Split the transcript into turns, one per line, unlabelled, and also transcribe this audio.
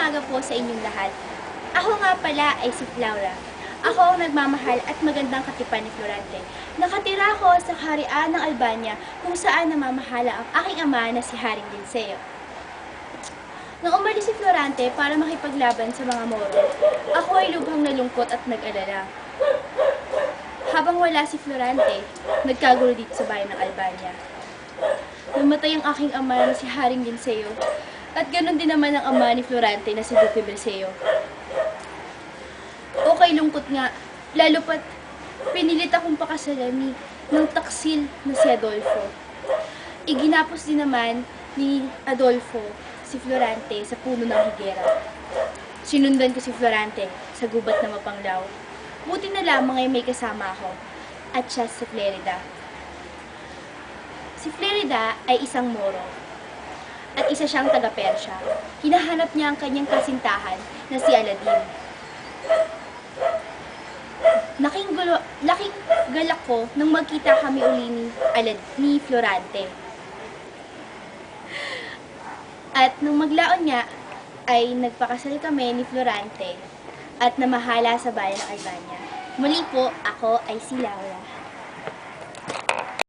umaga po sa inyong lahat. Ako nga pala ay si Laura. Ako ang nagmamahal at magandang katipan ni Florante. Nakatira ako sa kaharian ng Albania kung saan namamahala ang aking ama na si Haring Linceo. Nang umalis si Florante para makipaglaban sa mga Moro, ako ay lubhang nalungkot at nag-alala. Habang wala si Florante, nagkagulo dito sa bayan ng Albania. Namatay ang aking ama na si Haring Linceo at ganoon din naman ang ama ni Florante na si Duque Berceo. Okay, lungkot nga, lalo pat pinilit akong pakasalami ng taksil na si Adolfo. Iginapos din naman ni Adolfo si Florante sa puno ng higera. Sinundan ko si Florante sa gubat na Mapanglaw. Buti na lamang ay may kasama ako at siya si Flerida. Si Flerida ay isang Moro at isa siyang taga-Persya. Hinahanap niya ang kanyang kasintahan na si Aladdin. Laking galak ko nang magkita kami uli ni Florante. At nung maglaon niya, ay nagpakasal kami ni Florante at namahala sa bayan ng Albania. Muli po, ako ay si Laura.